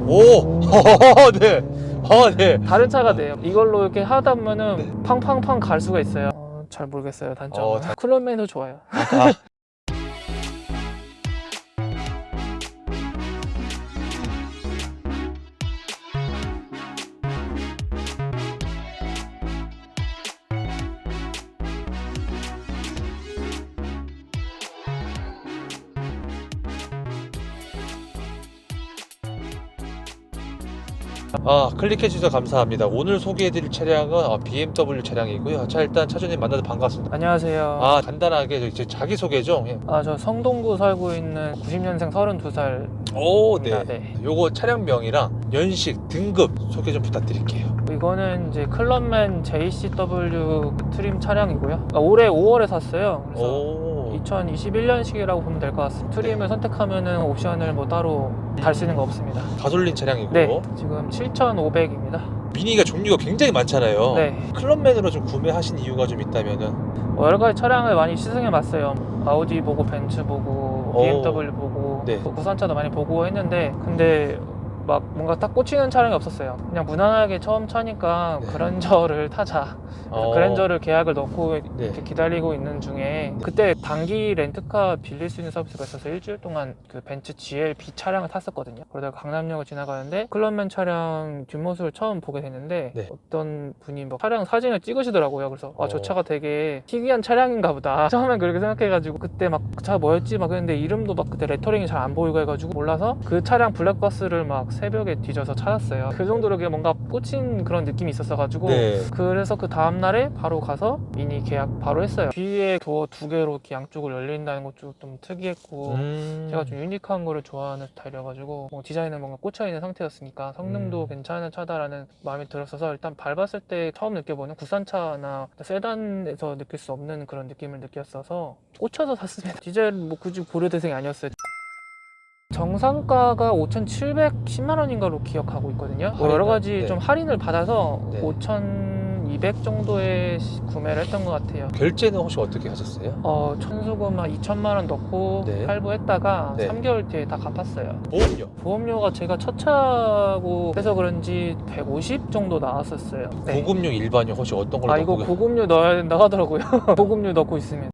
오, 네. 네. 다른 차가 돼요. 이걸로 이렇게 하다 보면은 네. 팡팡팡 갈 수가 있어요. 잘 모르겠어요, 단점은. 클럽맨도 좋아요. 클릭해주셔서 감사합니다. 오늘 소개해드릴 차량은 BMW 차량이고요. 자, 일단 차주님 만나서 반갑습니다. 안녕하세요. 간단하게 자기소개 좀. 예. 저 성동구 살고 있는 90년생 32살. 오, 네. 네. 요거 차량명이랑 연식, 등급 소개 좀 부탁드릴게요. 이거는 이제 클럽맨 JCW 트림 차량이고요. 올해 5월에 샀어요. 그래서 오. 2021년식이라고 보면 될 것 같습니다. 트림을 선택하면은 옵션을 뭐 따로 달 수 있는 거 없습니다. 가솔린 차량이고. 네, 지금 7,500입니다. 미니가 종류가 굉장히 많잖아요. 네. 클럽맨으로 좀 구매하신 이유가 좀 있다면은. 여러 가지 차량을 많이 시승해 봤어요. 아우디 보고 벤츠 보고 BMW 보고 네. 국산차도 많이 보고 했는데 근데 막 뭔가 딱 꽂히는 차량이 없었어요. 그냥 무난하게 처음 차니까 네. 그랜저를 타자. 그래서 그랜저를 계약을 넣고 네. 이렇게 기다리고 있는 중에 그때 단기 렌트카 빌릴 수 있는 서비스가 있어서 일주일 동안 그 벤츠 GLB 차량을 탔었거든요. 그러다가 강남역을 지나가는데 클럽맨 차량 뒷모습을 처음 보게 됐는데 네. 어떤 분이 막 차량 사진을 찍으시더라고요. 그래서 저 차가 되게 희귀한 차량인가 보다. 처음엔 그렇게 생각해가지고 그때 막 그 차 뭐였지 막 그랬는데 이름도 막 그때 레터링이 잘 안 보이고 해가지고 몰라서 그 차량 블랙박스를 막 새벽에 뒤져서 찾았어요. 그 정도로 뭔가 꽂힌 그런 느낌이 있었어가지고 네. 그래서 그 다음날에 바로 가서 미니 계약 바로 했어요. 뒤에 도어 2개로 이렇게 양쪽을 열린다는 것도 좀 특이했고 제가 좀 유니크한 거를 좋아하는 스타일이어가지고 디자인은 뭔가 꽂혀있는 상태였으니까 성능도 괜찮은 차다라는 마음이 들었어서 일단 밟았을 때 처음 느껴보는 국산차나 세단에서 느낄 수 없는 그런 느낌을 느꼈어서 꽂혀서 샀습니다. 디젤 뭐 굳이 고려 대상이 아니었어요. 정상가가 5,710만 원인가로 기억하고 있거든요. 여러 가지 네. 좀 할인을 받아서 네. 5,200 정도에 구매를 했던 것 같아요. 결제는 혹시 어떻게 하셨어요? 천수금 한 2천만 원 넣고 네. 할부했다가 네. 3개월 뒤에 다 갚았어요. 보험료. 보험료가 제가 첫 차고 해서 그런지 150 정도 나왔었어요. 네. 고급용, 일반용 혹시 어떤 걸로 이거 넣고 고급료 넣어야 된다고 하더라고요. 고급료 넣고 있으면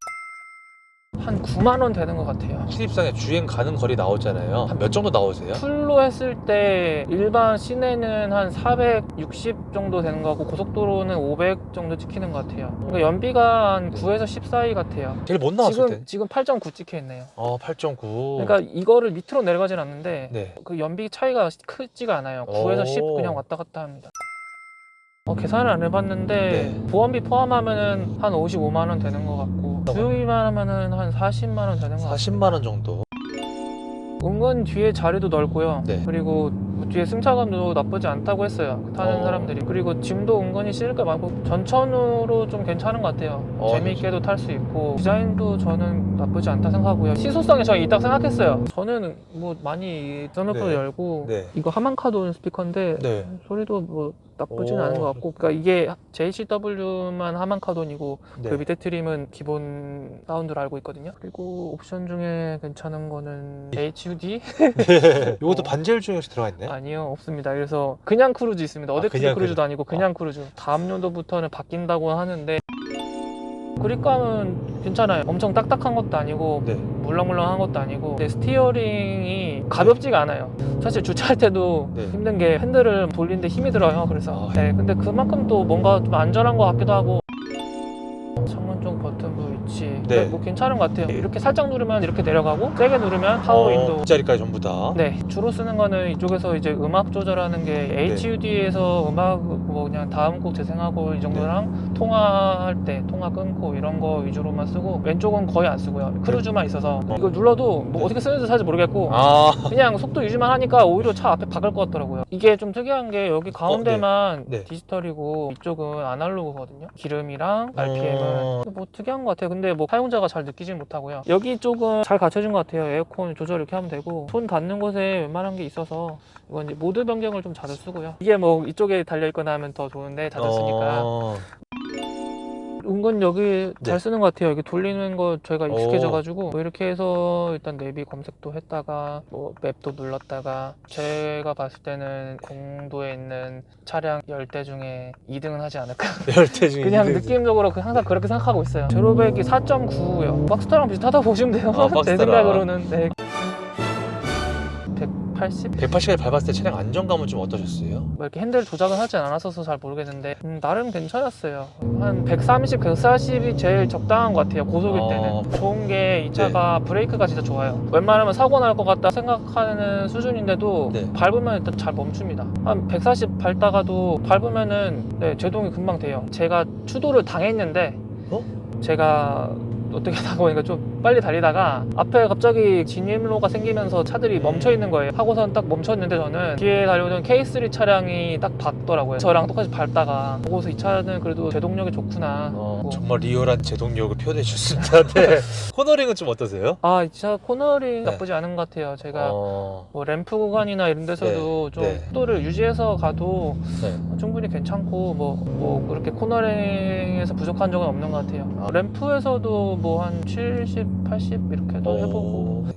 한 9만 원 되는 것 같아요. 신입상에 주행 가는 거리 나오잖아요. 한 몇 정도 나오세요? 풀로 했을 때 일반 시내는 한 460 정도 되는 거 같고 고속도로는 500 정도 찍히는 것 같아요. 그러니까 연비가 한 9에서 10 사이 같아요. 제일 못 나왔을 때? 지금 8.9 찍혀 있네요. 8.9. 그러니까 이거를 밑으로 내려가진 않는데 네. 그 연비 차이가 크지가 않아요. 9에서 10 그냥 왔다 갔다 합니다. 계산을 안 해봤는데 네. 보험비 포함하면은 한 55만 원 되는 것 같고 주유비만 하면은 한 40만 원 되는 것 같아요. 40만 원 정도. 은근 뒤에 자리도 넓고요. 네. 그리고 뒤에 승차감도 나쁘지 않다고 했어요. 타는 사람들이. 그리고 짐도 은근히 실을 게 많고 전천후로 좀 괜찮은 것 같아요. 재미있게도 탈 수 있고 디자인도 저는 나쁘지 않다 생각하고요. 시소성이 저는 있다고 생각했어요. 저는 뭐 많이 선루프도 네. 열고 네. 이거 하만카돈 스피커인데 네. 소리도 뭐 나쁘진 않은 것 같고 그러니까 이게 JCW만 하만카돈이고 네. 그 밑에 트림은 기본 사운드로 알고 있거든요. 그리고 옵션 중에 괜찮은 거는 HUD? 네. 이것도 반제일 중에 혹시 들어가 있네? 아니요, 없습니다. 그래서 그냥 크루즈 있습니다. 어댑티브 그냥 크루즈도 아니고 그냥 크루즈. 다음 연도부터는 바뀐다고 하는데 그립감은 괜찮아요. 엄청 딱딱한 것도 아니고 네. 물렁물렁한 것도 아니고 근데 스티어링이 가볍지가 않아요. 사실 주차할 때도 네. 힘든 게 핸들을 돌리는데 힘이 들어요. 그래서 근데 그만큼 또 뭔가 좀 안전한 것 같기도 하고 창문 쪽 버튼도 있지. 네. 뭐 괜찮은 것 같아요. 이렇게 살짝 누르면 이렇게 내려가고 세게 누르면 파워 윈도우. 뒷자리까지 전부 다. 네, 주로 쓰는 거는 이쪽에서 이제 음악 조절하는 게 HUD에서 음악 뭐 그냥 다음 곡 재생하고 이 정도랑 통화할 때 통화 끊고 이런 거 위주로만 쓰고 왼쪽은 거의 안 쓰고요. 크루즈만 있어서 이걸 눌러도 뭐 어떻게 쓰는지 사실 모르겠고 그냥 속도 유지만 하니까 오히려 차 앞에 박을 것 같더라고요. 이게 좀 특이한 게 여기 가운데만 네. 디지털이고 이쪽은 아날로그거든요. 기름이랑 RPM은 뭐 특이한 것 같아요. 근데 뭐 사용자가 잘 느끼진 못하고요. 여기 쪽은 잘 갖춰진 것 같아요. 에어컨 조절 이렇게 하면 되고 손 닿는 곳에 웬만한 게 있어서 이건 이제 모드 변경을 좀 자주 쓰고요. 이게 뭐 이쪽에 달려있거나 하면 더 좋은데 자주 쓰니까 은근 여기 잘 네. 쓰는 것 같아요. 여기 돌리는 거 저희가 오. 익숙해져가지고 뭐 이렇게 해서 일단 내비 검색도 했다가 뭐 맵도 눌렀다가 제가 봤을 때는 공도에 있는 차량 10대 중에 2등은 하지 않을까. 10대 중에 그냥 2등. 느낌적으로 항상 그렇게 생각하고 있어요. 제로백이 4.9요. 박스타랑 비슷하다고 보시면 돼요. 아, 제 박스타랑. 생각으로는. 네. 180? 180까지 밟았을 때 차량 안정감은 좀 어떠셨어요? 뭐 이렇게 핸들 조작은 하지 않았어서 잘 모르겠는데 나름 괜찮았어요. 한 130, 140이 제일 적당한 것 같아요. 고속일 때는. 좋은 게 이 차가 브레이크가 진짜 좋아요. 웬만하면 사고 날 것 같다 생각하는 수준인데도 네. 밟으면 일단 잘 멈춥니다. 한 140 밟다가도 밟으면은 네, 제동이 금방 돼요. 제가 추돌을 당했는데 제가 어떻게 하다 보니까 좀 빨리 달리다가 앞에 갑자기 진입로가 생기면서 차들이 멈춰 있는 거예요. 하고선 딱 멈췄는데 저는 뒤에 달려오는 K3 차량이 딱 봤더라고요. 저랑 똑같이 밟다가 보고서 이 차는 그래도 제동력이 좋구나. 뭐. 정말 리얼한 제동력을 표현해 주셨습니다. 네. 코너링은 좀 어떠세요? 아, 이 차 코너링 네. 나쁘지 않은 것 같아요. 제가 어... 뭐 램프 구간이나 이런 데서도 네. 좀 네. 속도를 유지해서 가도 네. 충분히 괜찮고 뭐 그렇게 코너링에서 부족한 적은 없는 것 같아요. 램프에서도 뭐 한 70, 80 이렇게도 해보고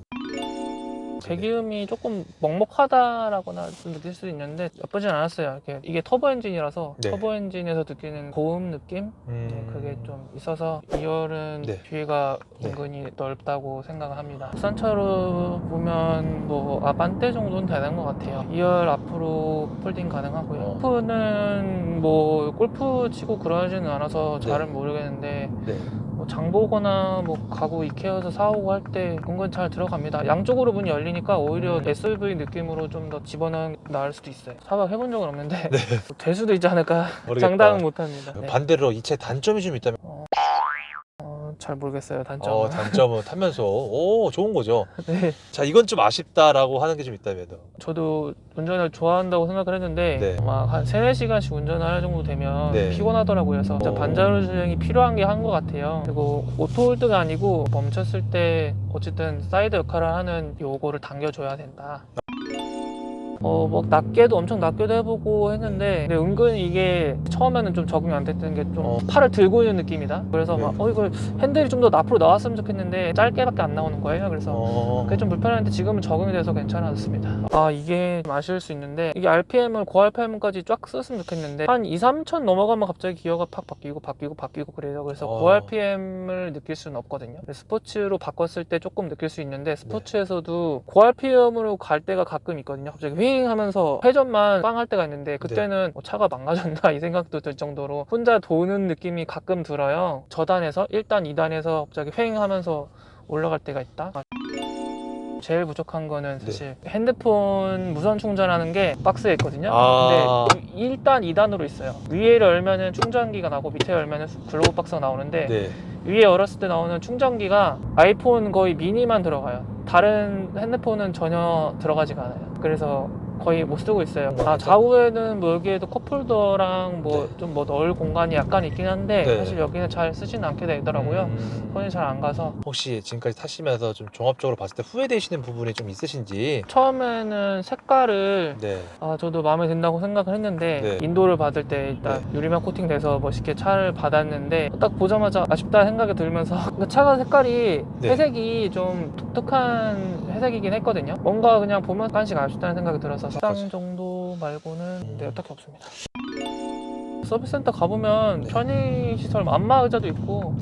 배기음이 조금 먹먹하다라거나 좀 느낄 수도 있는데 나쁘진 않았어요. 이게 터보 엔진이라서 네. 터보 엔진에서 느끼는 고음 느낌? 네, 그게 좀 있어서 2열은 네. 뒤가 네. 은근히 넓다고 생각을 합니다. 국산차로 보면 뭐 아반떼 정도는 되는 것 같아요. 2열 앞으로 폴딩 가능하고요. 골프는 뭐 골프 치고 그러지는 않아서 잘은 모르겠는데 네. 뭐 장보거나 뭐 가구 이케아에서 사오고 할 때 은근 잘 들어갑니다. 양쪽으로 문이 열리니까 오히려 SUV 느낌으로 좀 더 집어넣으면 나을 수도 있어요. 사박 해본 적은 없는데 뭐될 수도 있지 않을까. 모르겠다. 장담은 못합니다. 네. 반대로 이 차에 단점이 좀 있다면 잘 모르겠어요. 단점은. 단점은 타면서 좋은 거죠. 네. 자, 이건 좀 아쉽다라고 하는 게 좀 있다면 저도 운전을 좋아한다고 생각을 했는데 네. 막 한 3, 4시간씩 운전을 할 정도 되면 네. 피곤하더라고요. 그래서 진짜 반자율 주행이 필요한 게 한 것 같아요. 그리고 오토홀드가 아니고 멈췄을 때 어쨌든 사이드 역할을 하는 요거를 당겨줘야 된다. 뭐 낮게도 엄청 낮게도 해보고 했는데 근데 은근히 이게 처음에는 좀 적응이 안 됐던 게 좀 팔을 들고 있는 느낌이다. 그래서 막 이걸 핸들이 좀 더 앞으로 나왔으면 좋겠는데 짧게밖에 안 나오는 거예요. 그래서 그게 좀 불편했는데 지금은 적응이 돼서 괜찮았습니다. 아, 이게 좀 아쉬울 수 있는데 이게 RPM을 고 RPM까지 쫙 썼으면 좋겠는데 한 2, 3천 넘어가면 갑자기 기어가 팍 바뀌고 그래요. 그래서 고 RPM을 느낄 수는 없거든요. 스포츠로 바꿨을 때 조금 느낄 수 있는데 스포츠에서도 고 RPM으로 갈 때가 가끔 있거든요. 갑자기 윙 하면서 회전만 빵 할 때가 있는데 그때는 차가 망가졌나 이 생각도 들 정도로 혼자 도는 느낌이 가끔 들어요. 저단에서 1단, 2단에서 갑자기 횡 하면서 올라갈 때가 있다. 제일 부족한 거는 사실 핸드폰 무선 충전하는 게 박스에 있거든요. 근데 1단, 2단으로 있어요. 위에를 열면은 충전기가 나오고 밑에 열면은 글로브 박스가 나오는데 위에 열었을 때 나오는 충전기가 아이폰 거의 미니만 들어가요. 다른 핸드폰은 전혀 들어가지가 않아요. 그래서 거의 못 쓰고 있어요. 좌우에는 뭐 여기에도 컵홀더랑 뭐 좀 뭐 넣을 공간이 약간 있긴 한데 사실 여기는 잘 쓰지는 않게 되더라고요. 손이 잘 안 가서. 혹시 지금까지 타시면서 좀 종합적으로 봤을 때 후회되시는 부분이 좀 있으신지? 처음에는 색깔을 저도 마음에 든다고 생각을 했는데 인도를 받을 때 일단 유리막 코팅돼서 멋있게 차를 받았는데 딱 보자마자 아쉽다 생각이 들면서 그 차가 색깔이 회색이 좀 독특한 회색이긴 했거든요. 뭔가 그냥 보면 약간씩 아쉽다는 생각이 들어서 식당 정도 말고는 딱히 없습니다. 서비스 센터 가보면 편의시설 안마 의자도 있고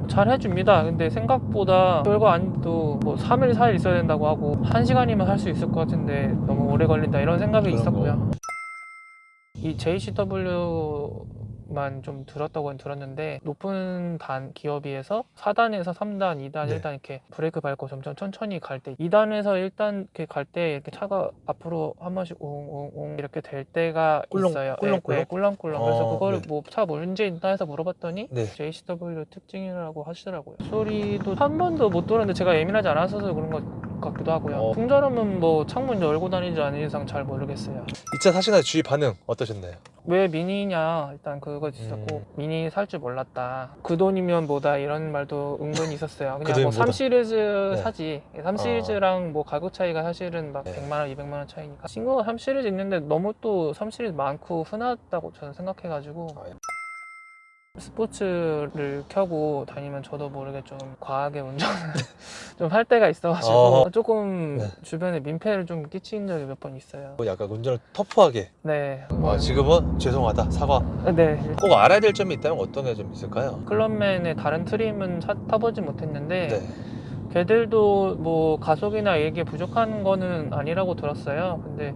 잘 해줍니다. 근데 생각보다 별거 아닌데도 뭐 3일, 4일 있어야 된다고 하고 1시간이면 할 수 있을 것 같은데 너무 오래 걸린다 이런 생각이 있었고요. 이 JCW만 좀 들었다고는 들었는데 높은 단 기업이에서 4단에서 3단, 2단, 1단 이렇게 브레이크 밟고 점점 천천히 갈 때 2단에서 1단 이렇게 갈 때 이렇게 차가 앞으로 한 번씩 웅웅웅 이렇게 될 때가 있어요. 꿀렁꿀렁. 그래서 그거를 뭐 차 문제 있나 해서 물어봤더니 JCW 특징이라고 하시더라고요. 소리도 한 번도 못 들었는데 제가 예민하지 않아서 그런 것 같기도 하고요. 풍절음은 뭐 창문 열고 다니지 않은 이상 잘 모르겠어요. 이 차 사시는 주위 반응 어떠셨나요? 왜 미니냐 일단 그거 있었고 미니 살 줄 몰랐다. 그 돈이면 뭐다 이런 말도 은근히 있었어요. 그냥 뭐 3시리즈 사지. 3시리즈랑 뭐 가격 차이가 사실은 막 100만원 200만원 차이니까 친구가 3시리즈 있는데 너무 또 3시리즈 많고 흔하다고 저는 생각해가지고 스포츠를 켜고 다니면 저도 모르게 좀 과하게 운전을 좀 할 때가 있어가지고 조금 네. 주변에 민폐를 좀 끼친 적이 몇 번 있어요. 약간 운전을 터프하게. 네. 지금은 죄송하다, 사과. 네. 꼭 알아야 될 점이 있다면 어떤 게 좀 있을까요? 클럽맨의 다른 트림은 타보지 못했는데 네. 걔들도 뭐 가속이나 이게 부족한 거는 아니라고 들었어요. 근데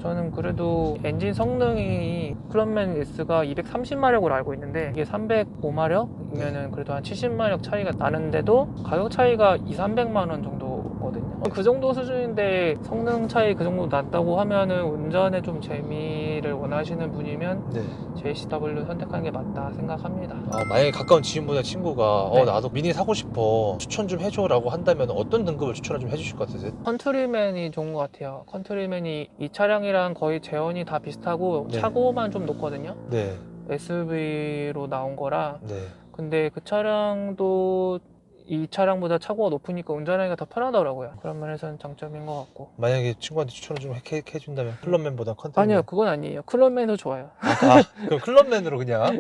저는 그래도 엔진 성능이 클럽맨 S가 230마력으로 알고 있는데 이게 305마력이면은 그래도 한 70마력 차이가 나는데도 가격 차이가 200~300만 원 정도거든요. 그 정도 수준인데 성능 차이 그 정도 났다고 하면은 운전에 좀 재미를 원하시는 분이면 네. JCW 선택하는 게 맞다 생각합니다. 만약에 가까운 지인분의 친구가 네. 나도 미니 사고 싶어, 추천 좀 해줘라고 한다면 어떤 등급을 추천을 좀 해주실 것 같으세요? 컨트리맨이 좋은 것 같아요. 컨트리맨이 이 차량이랑 거의 제원이 다 비슷하고 네. 차고만 좀 높거든요. 네. SUV로 나온 거라. 네. 근데 그 차량도 이 차량보다 차고가 높으니까 운전하기가 더 편하더라고요. 그런 면에서는 장점인 것 같고. 만약에 친구한테 추천을 좀 해준다면 클럽맨보다 컨트리맨. 아니요, 그건 아니에요. 클럽맨도 좋아요. 그럼 클럽맨으로 그냥.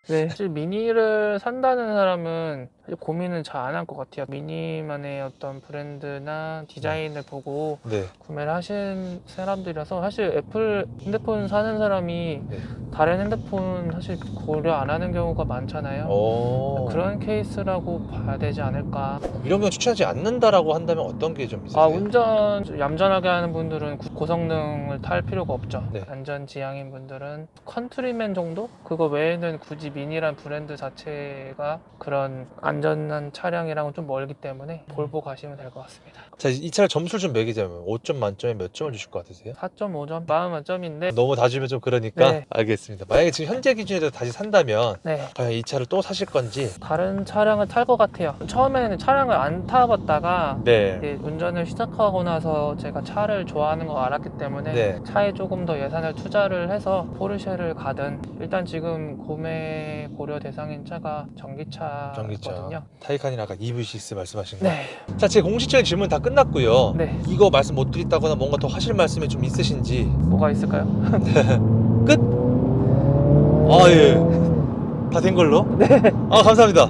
네, 사실 미니를 산다는 사람은 사실 고민은 잘 안 할 것 같아요. 미니만의 어떤 브랜드나 디자인을 보고 네. 구매를 하신 사람들이라서 사실 애플 핸드폰 사는 사람이 네. 다른 핸드폰 사실 고려 안 하는 경우가 많잖아요. 그런 케이스라고 봐야 되지 않을까. 이런 경우 추천하지 않는다라고 한다면 어떤 게 좀 있으세요? 운전 얌전하게 하는 분들은 고성능을 탈 필요가 없죠. 네. 안전지향인 분들은 컨트리맨 정도? 그거 외에는 굳이 미니란 브랜드 자체가 그런 안전한 차량이랑은 좀 멀기 때문에 볼보 가시면 될 것 같습니다. 자, 이 차를 점수를 좀 매기자면 5점 만점에 몇 점을 주실 것 같으세요? 4.5점? 마음 만점인데 너무 다 주면 좀 그러니까. 네. 알겠습니다. 만약에 지금 현재 기준에서 다시 산다면 네. 과연 이 차를 또 사실 건지. 다른 차량을 탈 것 같아요. 처음에는 차량을 안 타봤다가 네. 이제 운전을 시작하고 나서 제가 차를 좋아하는 거 알았기 때문에 네. 차에 조금 더 예산을 투자를 해서 포르쉐를 가든 일단 지금 구매 고려 대상인 차가 전기차거든요. 타이칸이나 아까 EV6 말씀하신 거. 네. 자, 제 공식적인 질문 다 끝났고요. 네. 이거 말씀 못 드렸다거나 뭔가 더 하실 말씀이 좀 있으신지. 뭐가 있을까요? 끝? 예. 다 된 걸로? 네. 감사합니다.